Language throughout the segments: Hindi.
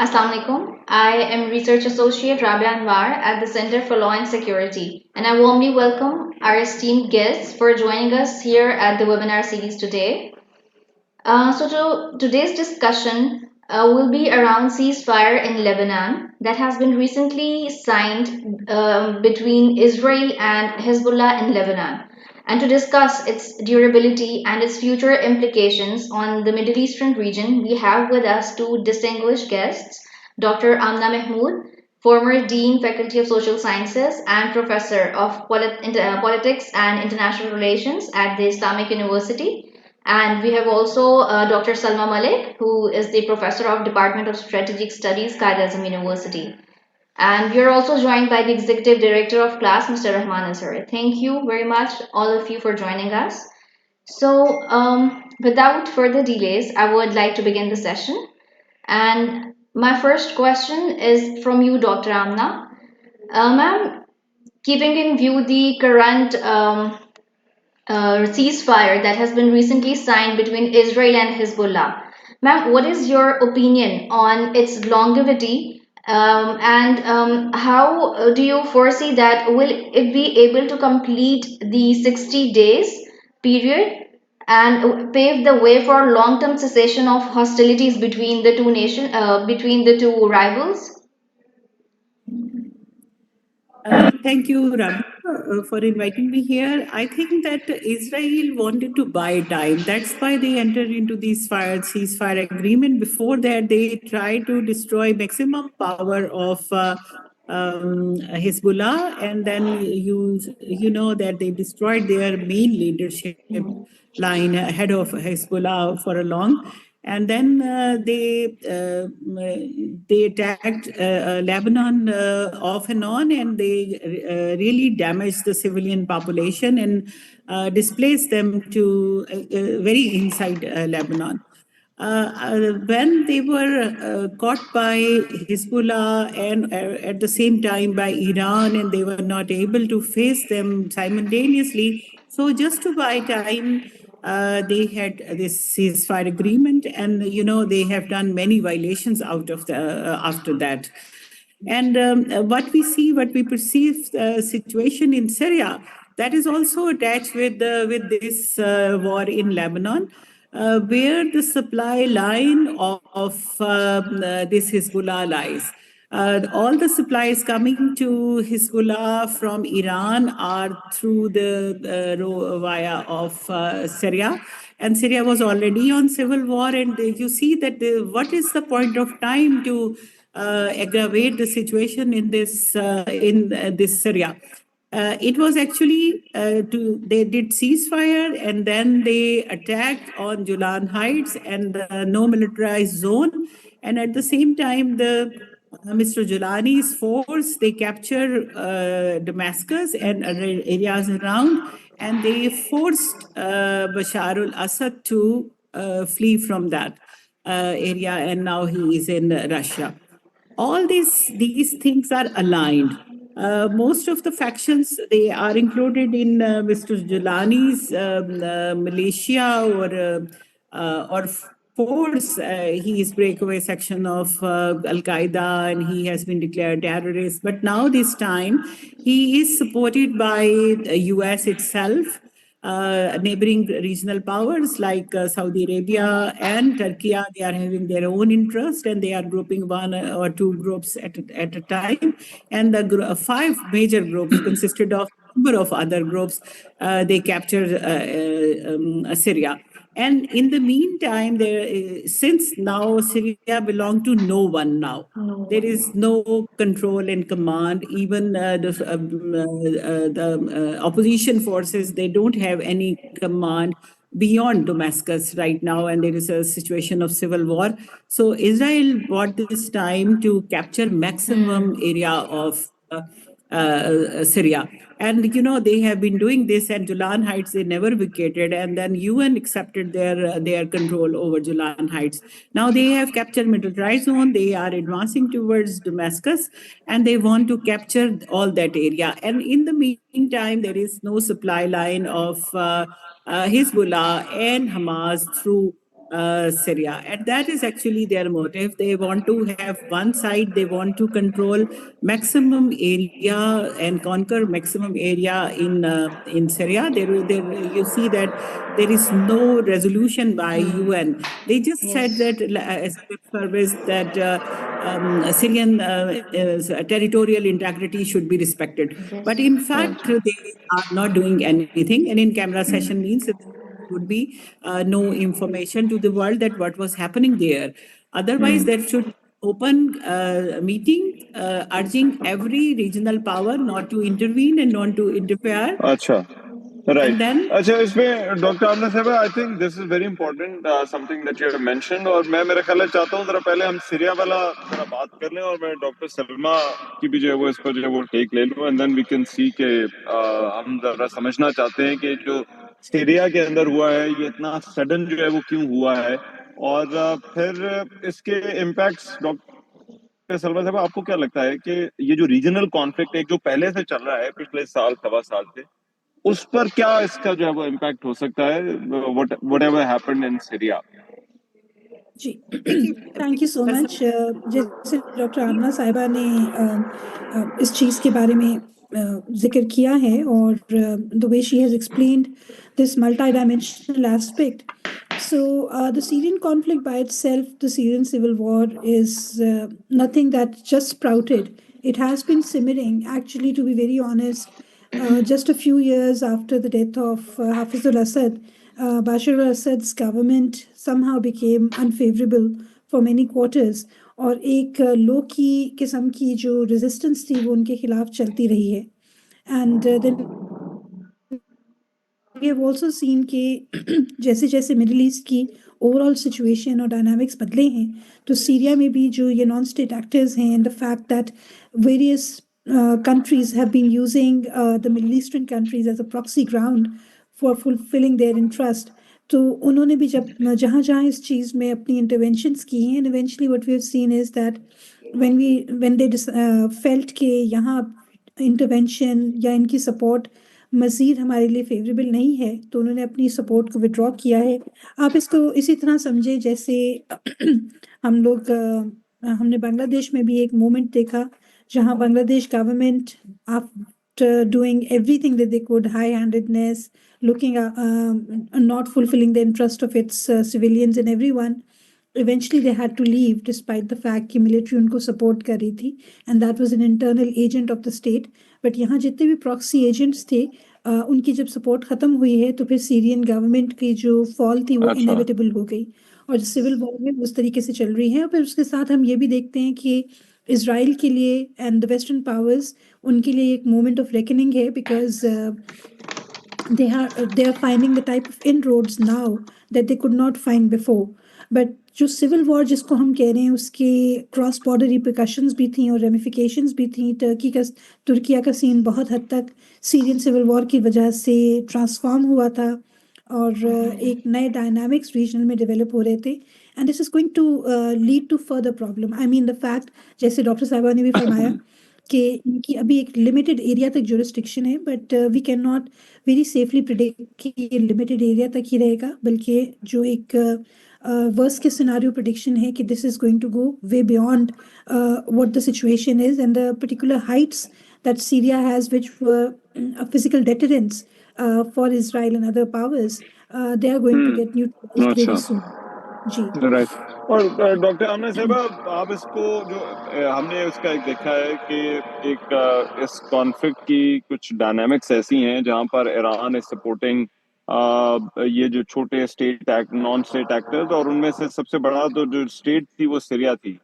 Assalamu alaikum. I am Research Associate Rabia Anwar at the Center for Law and Security, and I warmly welcome our esteemed guests for joining us here at the webinar series today. Today's discussion will be around ceasefire in Lebanon that has been recently signed between Israel and Hezbollah in Lebanon. And to discuss its durability and its future implications on the Middle Eastern region, we have with us two distinguished guests, Dr. Amna Mahmood, former Dean, Faculty of Social Sciences and Professor of Politics and International Relations at the Islamic University, and we have also Dr. Salma Malik, who is the professor of Department of Strategic Studies, Qaid Azam University. And we are also joined by the executive director of class, Mr. Rahman Azhar. Thank you very much, all of you, for joining us. Without further delays, I would like to begin the session. And my first question is from you, Dr. Amna. Ma'am, keeping in view the current ceasefire that has been recently signed between Israel and Hezbollah. Ma'am, what is your opinion on its longevity and how do you foresee that will it be able to complete the 60 days period and pave the way for long-term cessation of hostilities between the between the two rivals? Thank you, Rabia, for inviting me here. I think that Israel wanted to buy time. That's why they entered into this ceasefire agreement. Before that, they tried to destroy maximum power of Hezbollah, and then you know that they destroyed their main leadership line ahead of Hezbollah for a long. And then they attacked Lebanon off and on, and they really damaged the civilian population and displaced them to very inside Lebanon. When they were caught by Hezbollah and at the same time by Iran, and they were not able to face them simultaneously, so just to buy time, they had this ceasefire agreement, and they have done many violations out of the after that. And what we perceive situation in Syria, that is also attached with this war in Lebanon, where the supply line of this Hezbollah lies. All the supplies coming to Hezbollah from Iran are through the via of Syria, and Syria was already on civil war. And you see that what is the point of time to aggravate the situation in this Syria? It was actually they did ceasefire, and then they attacked on Julan Heights and the no militarized zone, and at the same time the Mr. Julani's force, they capture Damascus and other areas around, and they forced Bashar al-Assad to flee from that area, and now he is in Russia. All these things are aligned. Most of the factions, they are included in Mr. Julani's militia or force. He is breakaway section of Al Qaeda, and he has been declared terrorist. But now this time, he is supported by the U.S. itself. Neighboring regional powers like Saudi Arabia and Turkey, they are having their own interest, and they are grouping one or two groups at a time. And the five major groups consisted of a number of other groups. They captured Syria. And in the meantime, since now Syria belongs to no one now, there is no control and command. Even the opposition forces, they don't have any command beyond Damascus right now, and there is a situation of civil war. So Israel bought this time to capture maximum area of Syria. And they have been doing this at Julan Heights. They never vacated, and then UN accepted their control over Julan Heights. Now they have captured militarized zone. They are advancing towards Damascus, and they want to capture all that area. And in the meantime, there is no supply line of Hezbollah and Hamas through Syria. And that is actually their motive. They want to have one side, they want to control maximum area and conquer maximum area in Syria. You see that there is no resolution by UN. They just said Yes. that as a lip service that Syrian territorial integrity should be respected. But Yes. in Right. fact, they are not doing anything. And in camera session means that would be no information to the world that what was happening there. Otherwise, there should open meeting urging every regional power not to intervene and not to interfere. अच्छा, राइट। And then अच्छा, इसमें डॉक्टर आमना साहब, I think this is very important, something that you have mentioned. और मैं मेरा ख्याल है चाहता हूँ जरा पहले हम सीरिया वाला जरा बात कर लें, और मैं डॉक्टर सलमा की भी जो है वो इस पर जो है वो टेक ले लूँ, and then we can see के हम जरा समझना चाहते हैं कि जो सीरिया के अंदर हुआ है ये इतना सडन जो है वो क्यों हुआ है, और फिर इसके इम्पैक्ट्स। डॉक्टर सलमा साहब, आपको क्या लगता है कि ये जो रीजनल कॉन्फ्लिक्ट है जो पहले से चल रहा है पिछले साल सवा साल से, उस पर क्या इसका जो है वो इम्पैक्ट हो सकता है, व्हाटएवर हैपेंड इन सीरिया? जी थैंक यू सो मच। जैसे डॉक्टर आमना साहिबा ने इस चीज़ के बारे में जिक्र किया है, और the way she has explained this multi dimensional aspect. So the Syrian conflict by itself, the Syrian civil war, is nothing that just sprouted. It has been simmering, actually, to be very honest. Just a few years after the death of Hafiz al-Assad, Bashar al-Assad's government somehow became unfavorable for many quarters, और एक लो की किस्म की जो रेजिस्टेंस थी वो उनके खिलाफ चलती रही है. And then we have also seen कि जैसे जैसे मिडिल ईस्ट की ओवरऑल सिचुएशन और डायनामिक्स बदले हैं, तो सीरिया में भी जो ये नॉन स्टेट एक्टर्स हैं, and the fact that various countries have been using the Middle Eastern countries as a proxy ground for fulfilling their interest. तो उन्होंने भी जब जहाँ जहाँ इस चीज़ में अपनी इंटरवेंशंस की हैं, and eventually what we have seen is that when they felt कि यहाँ इंटरवेंशन या इनकी सपोर्ट मज़ीद हमारे लिए फेवरेबल नहीं है, तो उन्होंने अपनी सपोर्ट को विड्रॉ किया है. आप इसको इसी तरह समझे जैसे हम लोग हमने बांग्लादेश में भी एक मोमेंट देखा जहां Bangladesh government after doing everything that they could, high handedness, looking not fulfilling the interest of its civilians and everyone, eventually they had to leave despite the fact कि military उनको support कर रही थी, and that was an internal agent of the state. but यहाँ जितने भी proxy agents थे उनकी जब support ख़त्म हुई है, तो फिर सीरियन गवर्नमेंट की जो फॉल थी वो अच्छा। इनएविटेबल हो गई, और सिविल वॉर में उस तरीके से चल रही है. और फिर उसके साथ हम ये भी देखते हैं कि इसराइल के लिए एंड द वेस्टर्न पावर्स, उनके लिए एक मोमेंट ऑफ रेकनिंग है, because they are finding the type of inroads now that they could not find before. But जो सिविल वॉर जिसको हम कह रहे हैं, उसके क्रॉस बॉर्डर रिप्रिकॉशंस भी थी और रेमिफिकेशंस भी थी. तुर्किया का सीन बहुत हद तक सीरियन सिविल वॉर की वजह से ट्रांसफॉर्म हुआ था, और एक नए डायनामिक्स रीजनल में डेवलप हो रहे थे. And this is going to lead to further problem. I mean the fact, जैसे डॉक्टर साहिबा ने भी फरमाया कि इनकी अभी एक लिमिटेड एरिया तक जुरिस्डिक्शन है, but we can not very safely predict कि ये लिमिटेड एरिया तक ही रहेगा, बल्कि जो एक वर्स्ट के सिनारियो प्रिडिक्शन है कि this is going to go way beyond what the situation is, and the particular heights that Syria has which were a physical deterrence for Israel and other powers, they are going to get neutralized very अच्छा, soon. जी राइट। और डॉक्टर आमना साहब, आप इसको जो हमने उसका एक देखा है कि एक इस कॉन्फ्लिक्ट की कुछ डायनामिक्स ऐसी हैं जहां पर ईरान इज सपोर्टिंग ये जो छोटे स्टेट नॉन स्टेट एक्टर्स, और उनमें से सबसे बड़ा तो जो स्टेट थी वो सीरिया थी.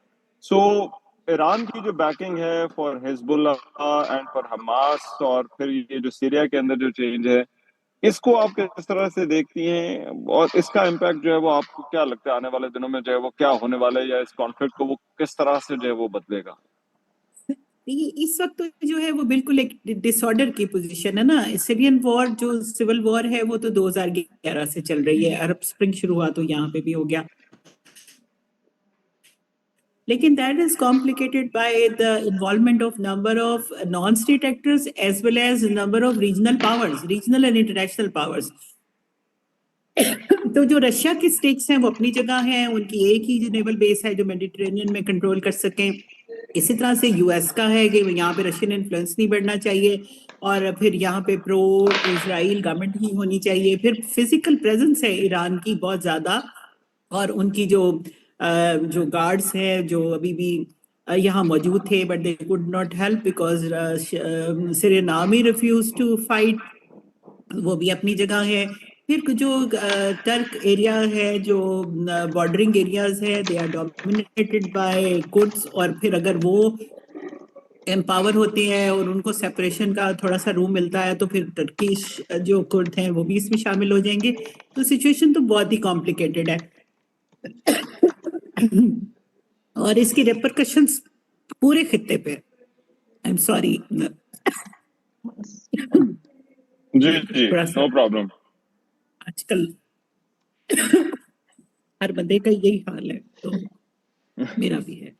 सो ईरान की जो बैकिंग है for Hezbollah and for Hamas, और फिर ये जो सीरिया के अंदर जो चेंज है, इसको आप किस तरह से देखती हैं, और इसका इम्पैक्ट जो है वो आपको क्या लगता है आने वाले दिनों में जो है वो क्या होने वाला है, या इस कॉन्फ्लिक्ट को वो किस तरह से जो है वो बदलेगा? इस वक्त तो जो है वो बिल्कुल एक डिसऑर्डर की पोजीशन है ना. सीरियन वॉर जो सिविल वॉर है वो तो 2011 से चल रही है. अरब स्प्रिंग शुरू हुआ तो यहाँ पे भी हो गया, लेकिन that is complicated by the involvement of number of non-state actors as well as number of regional powers, regional and international powers. तो जो रशिया की स्टेक्स हैं वो अपनी जगह हैं, उनकी एक ही जो नेवल बेस है जो मेडिटेरेनियन में कंट्रोल कर सकें। इसी तरह से यूएस का है कि यहाँ पे रशियन इन्फ्लुएंस नहीं बढ़ना चाहिए, और फिर यहाँ पे प्रो इजराइल गवर्नमेंट ही होनी चाहिए। फिर फिजिकल प्रेजेंस है ईरान की बहुत ज्यादा, और उनकी जो गार्ड्स हैं जो अभी भी यहाँ मौजूद थे, but they could not help because Syrian army refuse to fight, वो भी अपनी जगह है। फिर जो टर्क एरिया है, जो बॉर्डरिंग एरियाज है, they are dominated by Kurds, और फिर अगर वो एम्पावर होते हैं और उनको सेपरेशन का थोड़ा सा रूम मिलता है तो फिर टर्किश जो कुर्द हैं वो भी इसमें शामिल हो जाएंगे। तो सिचुएशन तो बहुत ही कॉम्प्लिकेटेड है और इसकी रेपरकशंस पूरे खित्ते पे। I am sorry. जी जी, थोड़ा सा नो प्रॉब्लम। आजकल हर बंदे का यही हाल है, तो मेरा भी है।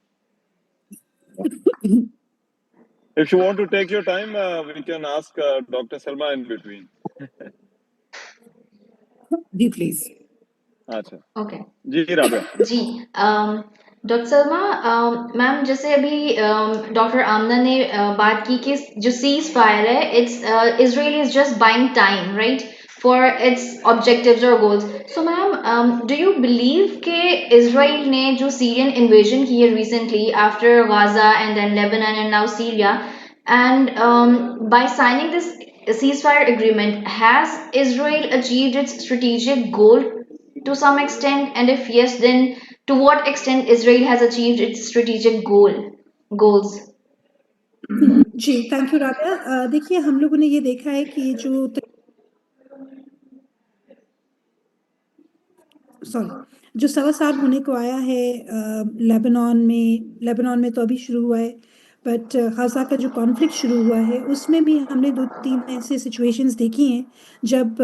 If you want to take your time, we can ask Dr. Salma in between. जी प्लीज। अच्छा ओके जी राबिया। जी। डॉक्टर सलमा, मैम जैसे अभी डॉक्टर आमना ने बात की कि जो सीज फायर है, it's Israel is just buying time right for its objectives और goals. So ma'am, do you believe कि इजराइल ने जो सीरियन इन्वेजन की है recently after Gaza and then Lebanon and now Syria, and by signing this ceasefire agreement, has Israel achieved its strategic goal to some extent, and if yes, then to what extent Israel has achieved its strategic goals? जी, थैंक यू राबिया। देखिए, हम लोगों ने ये देखा है कि जो सवा साल होने को आया है लेबनान में तो अभी शुरू हुआ है, बट गाजा का जो कॉन्फ्लिक्ट शुरू हुआ है उसमें भी हमने 2-3 ऐसे सिचुएशंस देखी हैं जब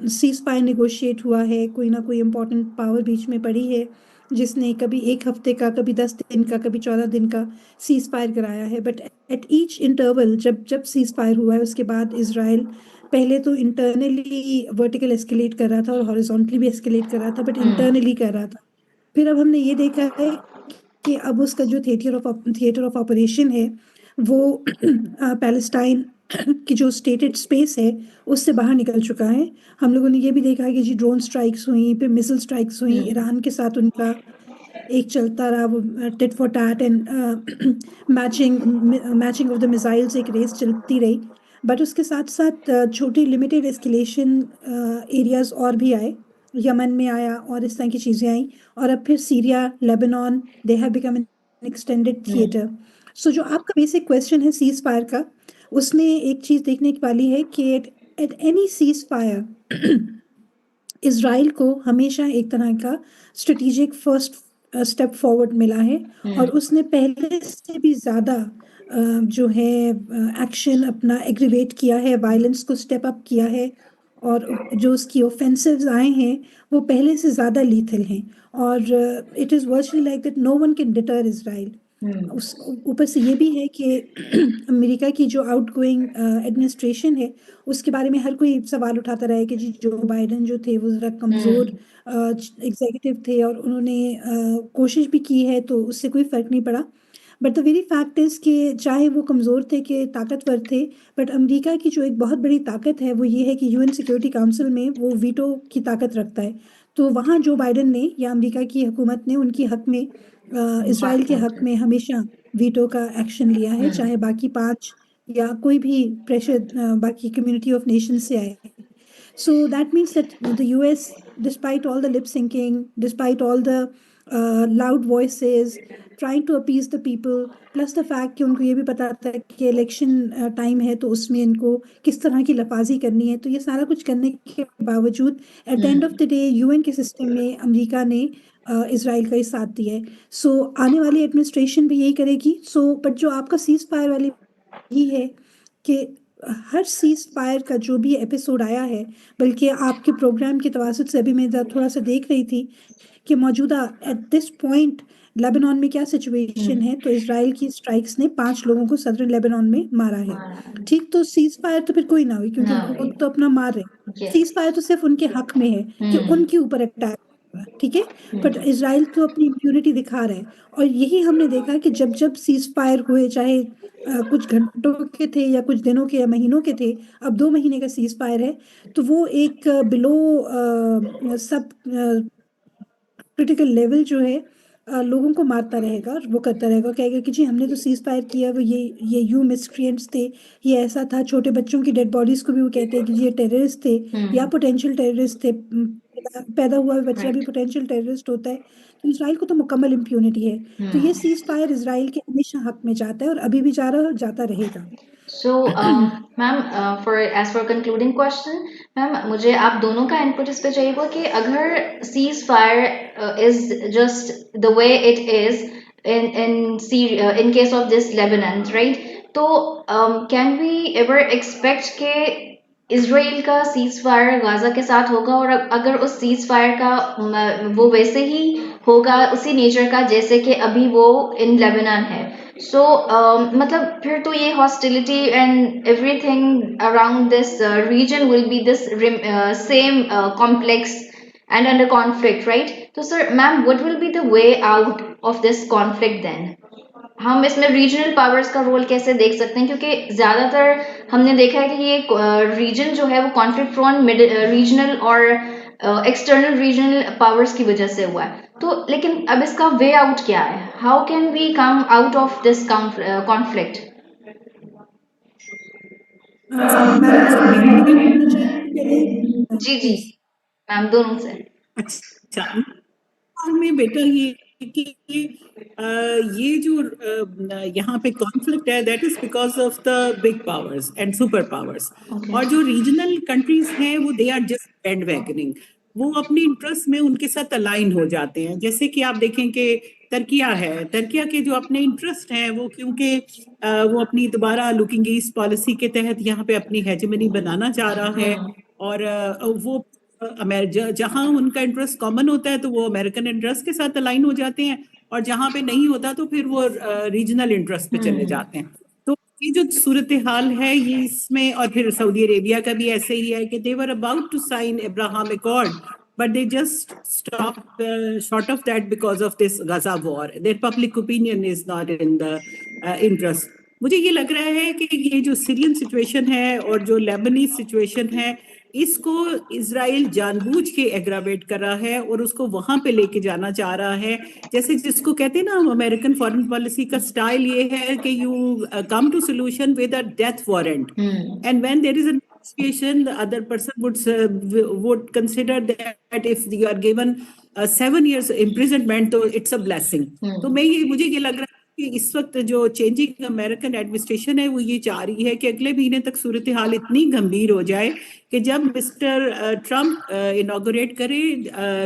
सीज फायर नेगोशिएट हुआ है, कोई ना कोई इम्पोर्टेंट पावर बीच में पड़ी है जिसने कभी 1 हफ्ते का, कभी 10 दिन का, कभी 14 दिन का सीज फायर कराया है। बट एट ईच इंटरवल जब जब सीज फायर हुआ है उसके बाद इसराइल पहले तो इंटरनली वर्टिकल एस्केलेट कर रहा था और हॉरिजॉन्टली भी एस्केलेट कर रहा था, बट इंटरनली कर रहा था। फिर अब हमने ये देखा है कि अब उसका जो थिएटर ऑफ ऑपरेशन है वो पैलेस्टाइन की जो स्टेटेड स्पेस है उससे बाहर निकल चुका है। हम लोगों ने ये भी देखा है कि जी ड्रोन स्ट्राइक्स हुई, फिर मिसाइल स्ट्राइक्स हुई, ईरान के साथ उनका एक चलता रहा वो tit for tat and matching of the missiles, एक रेस चलती रही। बट उसके साथ साथ छोटी लिमिटेड एस्केलेशन एरियाज और भी आए, यमन में आया और इस तरह की चीज़ें आई, और अब फिर Syria, Lebanon, they have become an extended theatre. So जो आपका बेसिक क्वेश्चन है सीज फायर का, उसमें एक चीज़ देखने की वाली है कि at any ceasefire Israel को हमेशा एक तरह का स्ट्रेटेजिक फर्स्ट स्टेप फॉरवर्ड मिला है, और उसने पहले से भी ज़्यादा जो है एक्शन अपना एग्रीवेट किया है, वायलेंस को स्टेप अप किया है, और जो उसकी ऑफेंसिव्स आए हैं वो पहले से ज़्यादा लीथल हैं, और it is virtually like that no one can deter Israel. उस ऊपर से ये भी है कि अमेरिका की जो आउटगोइंग एडमिनिस्ट्रेशन है उसके बारे में हर कोई सवाल उठाता रहा है कि जी जो बाइडन जो थे वो ज़रा कमज़ोर एग्जीक्यूटिव थे और उन्होंने कोशिश भी की है तो उससे कोई फ़र्क नहीं पड़ा। But the very fact is कि चाहे वो कमज़ोर थे कि ताकतवर थे, बट अमेरिका की जो एक बहुत बड़ी ताकत है वो ये है कि यूएन सिक्योरिटी काउंसिल में वो वीटो की ताकत रखता है। तो वहाँ जो बाइडन ने या अमेरिका की हुकूमत ने उनकी हक में इसराइल के हक में हमेशा वीटो का एक्शन लिया है, चाहे बाकी 5 या कोई भी प्रेशर बाकी कम्युनिटी ऑफ नेशंस से आए। So that means that the US, despite all the lip syncing, despite all the loud voices, trying to appease the people, plus the fact कि उनको ये भी पता था कि इलेक्शन टाइम है तो उसमें इनको किस तरह की लफाजी करनी है, तो ये सारा कुछ करने के बावजूद at the end of the day UN के सिस्टम में अमेरिका ने इसराइल का ही साथ दिया है। सो आने वाली एडमिनिस्ट्रेशन भी यही करेगी। सो बट जो आपका सीज फायर वाली ही है कि हर सीज फायर का जो भी एपिसोड आया है, बल्कि आपके प्रोग्राम की तवासुत से अभी मैं थोड़ा सा देख रही थी कि मौजूदा एट दिस पॉइंट लेबनान में क्या सिचुएशन है, तो इसराइल की स्ट्राइक्स ने 5 लोगों को सदर्न लेबनान में मारा है। ठीक, तो सीज फायर तो फिर कोई ना हुई, क्योंकि ना वो हुई। तो अपना मार रहे हैं। Yes. सीज फायर तो सिर्फ उनके हक में है कि उनके ऊपर अटैक, ठीक है, बट इसराइल तो अपनी इम्प्यूनिटी दिखा रहा है। और यही हमने देखा कि जब जब सीज फायर हुए, चाहे कुछ घंटों के थे या कुछ दिनों के या महीनों के थे, अब 2 महीने का सीज फायर है, तो वो एक बिलो सब क्रिटिकल लेवल जो है लोगों को मारता रहेगा, वो करता रहेगा, कहेगा कि जी हमने तो सीज फायर किया, वो ये यू मिसक्रिएंट्स थे, ये ऐसा था। छोटे बच्चों की डेड बॉडीज को भी वो कहते हैं कि जी ये टेररिस्ट थे या पोटेंशियल टेररिस्ट थे। पैदा हुआ हुआ बच्चा भी Right. पोटेंशियल टेररिस्ट होता है। तो इसराइल को तो मुकम्मल इम्प्यूनिटी है। तो ये सीज फायर इसराइल के हमेशा हक में जाता है और अभी भी जा रहा है और जाता रहेगा। So, ma'am, as for concluding question, ma'am मुझे आप दोनों का input इस पे चाहिए होगा कि अगर ceasefire is just the way it is in Syria, in case of this Lebanon, right? तो can we ever expect कि इसराइल का सीज फायर गाजा के साथ होगा, और अगर उस सीज फायर का वो वैसे ही होगा उसी नेचर का जैसे कि अभी वो इन लेबनान है, सो मतलब फिर तो ये hostility and everything around this region will be this same complex and under conflict, right? तो sir ma'am, what will be the way out of this conflict then? हम इसमें रीजनल पावर्स का रोल कैसे देख सकते हैं, क्योंकि ज्यादातर हमने देखा है कि ये रीजन जो है वो कॉन्फ्लिक्ट फ्रॉन रीजनल और एक्सटर्नल रीजनल पावर्स की वजह से हुआ है। तो लेकिन अब इसका वे आउट क्या है? How can we come out of this conflict? Ma'am को बेटर करना चाहिए पहले, जी जी प्लीज। मैम, दोनों से। अच्छा, और में बेटा ये कि ये जो यहाँ पे कॉन्फ्लिक्ट है, that is because of the big powers and super powers. Okay. और जो रीजनल कंट्रीज हैं वो they are just bandwagoning, वो अपने इंटरेस्ट में उनके साथ अलाइन हो जाते हैं। जैसे कि आप देखें कि तुर्किया है, तुर्किया के जो अपने इंटरेस्ट हैं वो क्योंकि वो अपनी दोबारा लुकिंग ईस्ट पॉलिसी के तहत यहाँ पे अपनी हेजेमनी बनाना चाह रहा है, और वो जहां उनका इंटरेस्ट कॉमन होता है तो वो अमेरिकन इंटरेस्ट के साथ अलाइन हो जाते हैं, और जहां पे नहीं होता तो फिर वो रीजनल इंटरेस्ट पे चले जाते हैं। तो ये जो सूरत हाल है ये इसमें, और फिर सऊदी अरेबिया का भी ऐसे ही है कि they were about to sign Abraham Accord, but they just stopped short of that because of this Gaza war. Their public opinion is not in the interest. मुझे ये लग रहा है कि ये जो सीरियन सिचुएशन है और जो लेबनीज सिचुएशन है, इसको इजराइल जानबूझ के एग्रावेट कर रहा है और उसको वहां पे लेके जाना चाह रहा है। जैसे जिसको कहते हैं ना, अमेरिकन फॉरेन पॉलिसी का स्टाइल ये है कि you come to solution with a death warrant, and when there is a negotiation, the other person would consider that if you are given 7 years imprisonment, तो it's a blessing. तो मुझे ये लग रहा है कि इस वक्त जो चेंजिंग अमेरिकन एडमिनिस्ट्रेशन है वो ये चाह रही है कि अगले महीने तक सूरत हाल इतनी गंभीर हो जाए कि जब मिस्टर ट्रम्प इनॉग्रेट करे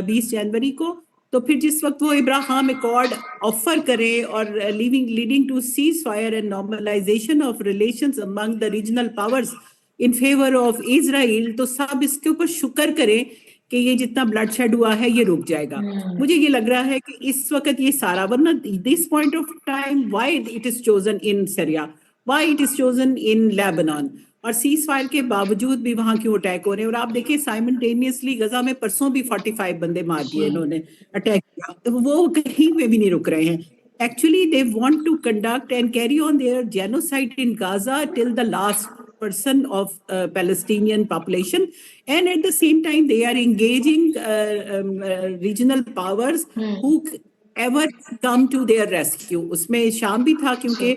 20 जनवरी को, तो फिर जिस वक्त वो इब्राहिम अकॉर्ड ऑफर करे और leading to ceasefire and normalisation of relations among the regional powers in favour of Israel, तो सब इसके ऊपर शुक्र करें कि ये जितना ब्लड शेड हुआ है ये रुक जाएगा। मुझे ये लग रहा है कि इस वक्त ये सारा, वरना this point of time why it is chosen in Syria, why it is chosen in Lebanon, और सीज फायर के बावजूद भी वहां क्यों अटैक हो रहे हैं। और आप देखिए साइमल्टेनियसली गजा में परसों भी 45 बंदे मार दिए इन्होंने, अटैक किया, तो वो कहीं पे भी नहीं रुक रहे हैं। Actually, they want to conduct and carry on their genocide in Gaza till the last person of Palestinian population, and at the same time they are engaging regional powers who ever come to their rescue. उसमें शाम भी था क्योंकि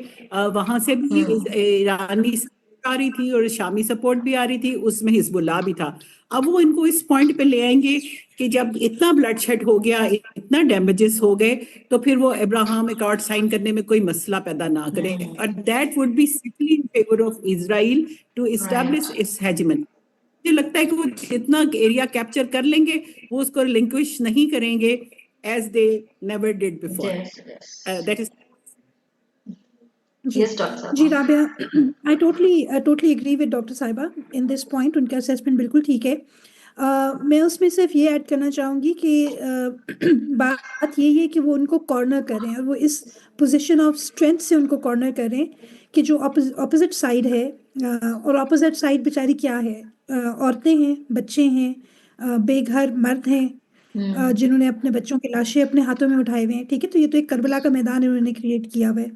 वहां से भी ईरानी आ रही थी और शामी सपोर्ट भी आ रही थी, उसमें हिजबुल्लाह भी था। अब वो इनको इस पॉइंट पे ले आएंगे कि जब इतना ब्लड शेड हो गया, इतना डैमेजेस हो गए, तो फिर वो अब्राहम अकॉर्ड साइन करने में कोई मसला पैदा ना करे, और that would be simply in favour of Israel to establish its hegemony. मुझे लगता है कि वो जितना एरिया कैप्चर कर लेंगे वो उसको रिलिंक्विश नहीं करेंगे as they never did before. That is Yes, Dr. Ji Saba. Rabia, I totally agree with doctor साहिबा इन दिस पॉइंट। उनका असेसमेंट बिल्कुल ठीक है। मैं उसमें सिर्फ ये ऐड करना चाहूँगी कि बात यही है कि वो उनको कॉर्नर करें और वो इस पोजीशन ऑफ स्ट्रेंथ से उनको कॉर्नर करें कि जो ऑपोजिट साइड है, और ऑपोजिट साइड बेचारी क्या है, औरतें हैं, बच्चे हैं, बेघर मर्द हैं, जिन्होंने अपने बच्चों की लाशें अपने हाथों में उठाए हुए हैं। ठीक है, तो ये तो एक करबला का मैदान इन्होंने क्रिएट किया हुआ है।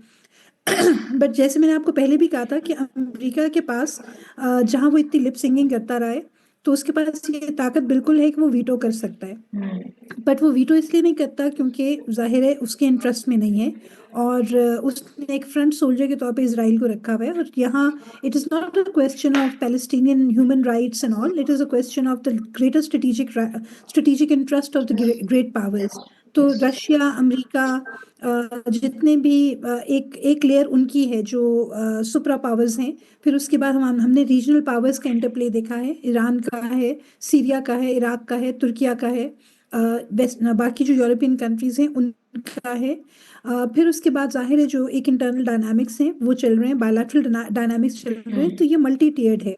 बट जैसे मैंने आपको पहले भी कहा था कि अमेरिका के पास जहां वो इतनी लिप सिंगिंग करता रहा है, तो उसके पास ये ताकत बिल्कुल है कि वो वीटो कर सकता है। बट वो वीटो इसलिए नहीं करता क्योंकि जाहिर है उसके इंटरेस्ट में नहीं है, और उसने एक फ्रंट सोल्जर के तौर पे इसराइल को रखा हुआ है। और यहाँ it is not a question of Palestinian human rights and all, it is a question of the greater strategic interest of the great powers. तो रशिया, अमेरिका, जितने भी एक एक लेयर उनकी है जो सुपरा पावर्स हैं। फिर उसके बाद हमने रीजनल पावर्स का इंटरप्ले देखा है, ईरान का है, सीरिया का है, इराक का है, तुर्किया का है, वेस्ट बाकी जो यूरोपियन कंट्रीज हैं उनका है। फिर उसके बाद जाहिर है जो एक इंटरनल डायनामिक्स हैं वो चल रहे हैं, बायलैटरल डायनामिक्स चल रहे हैं, तो ये मल्टी टीयर्ड है।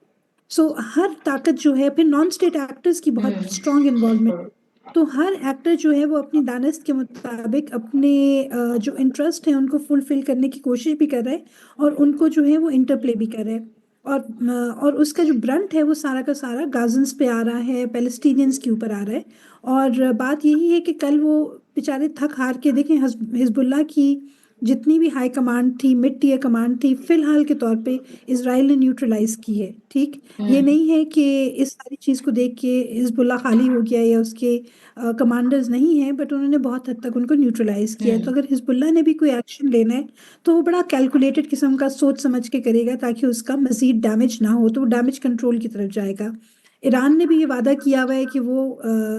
सो हर ताकत जो है, फिर नॉन स्टेट एक्टर्स की बहुत स्ट्रॉन्ग इन्वॉल्वमेंट, तो हर एक्टर जो है वो अपनी दानस्त के मुताबिक अपने जो इंटरेस्ट है उनको फुलफिल करने की कोशिश भी कर रहा है, और उनको जो है वो इंटरप्ले भी कर रहा है। और उसका जो ब्रंट है वो सारा का सारा गाजन्स पे आ रहा है, पैलेस्टीनियंस के ऊपर आ रहा है। और बात यही है कि कल वो बेचारे थक हार के, देखें हिजबुल्लाह की जितनी भी हाई कमांड थी, मिड टियर कमांड थी, फिलहाल के तौर पे इसराइल ने न्यूट्रलाइज की है। ठीक, ये नहीं है कि इस सारी चीज़ को देख के हिजबुल्लाह खाली हो गया या उसके कमांडर्स नहीं हैं, बट उन्होंने बहुत हद तक उनको न्यूट्रलाइज किया है। तो अगर हिजबुल्लाह ने भी कोई एक्शन लेना है तो वो बड़ा कैलकुलेटेड किस्म का सोच समझ के करेगा ताकि उसका मजीद डैमेज ना हो, तो वो डैमेज कंट्रोल की तरफ जाएगा। ईरान ने भी ये वादा किया हुआ है कि वो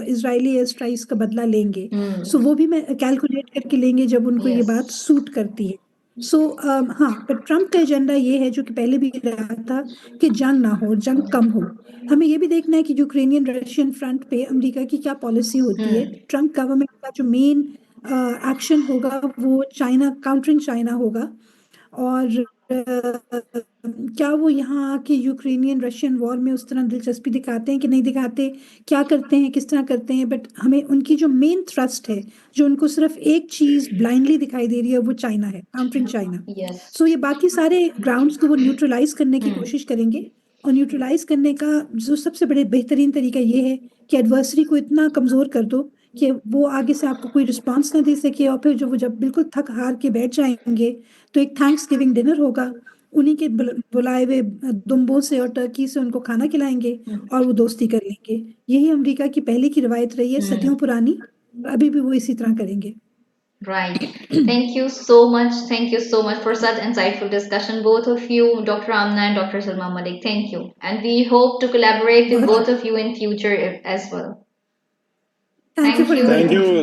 इजरायली एयर स्ट्राइक्स का बदला लेंगे, सो वो भी मैं कैलकुलेट करके लेंगे जब उनको ये बात सूट करती है। सो हाँ, पर ट्रम्प का एजेंडा ये है जो कि पहले भी रहा था कि जंग ना हो, जंग कम हो। हमें ये भी देखना है कि यूक्रेनियन रशियन फ्रंट पे अमेरिका की क्या पॉलिसी होती है। ट्रम्प गवर्नमेंट का जो मेन एक्शन होगा वो चाइना, काउंटरिंग चाइना होगा। और क्या वो यहाँ आके यूक्रेनियन रशियन वॉर में उस तरह दिलचस्पी दिखाते हैं कि नहीं दिखाते, क्या करते हैं, किस तरह करते हैं, बट हमें उनकी जो मेन थ्रस्ट है, जो उनको सिर्फ एक चीज ब्लाइंडली दिखाई दे रही है, वो चाइना है, काउंटरिंग चाइना। सो ये बाकी सारे ग्राउंड्स को वो न्यूट्रलाइज करने की कोशिश करेंगे। और न्यूट्रलाइज करने का जो सबसे बड़े बेहतरीन तरीका ये है कि एडवर्सरी को इतना कमजोर कर दो कि वो आगे से आपको कोई रिस्पांस ना दे सके, और फिर जब बिल्कुल थक हार के बैठ जाएंगे तो एक थैंक्स गिविंग डिनर होगा, उन्हीं के बुलाए हुए दुम्बों से और टर्की से उनको खाना खिलाएंगे और वो दोस्ती कर लेंगे। यही अमेरिका की पहले की रवायत रही है, सदियों पुरानी, अभी भी वो इसी तरह करेंगे। Right. Thank you so much. Thank you so much for such insightful discussion, both of you, Dr. Amna and Dr. Salma Malik. Thank you. And we hope to collaborate with both of you in future as well. Thank you for Thank you. Thank inviting me. you.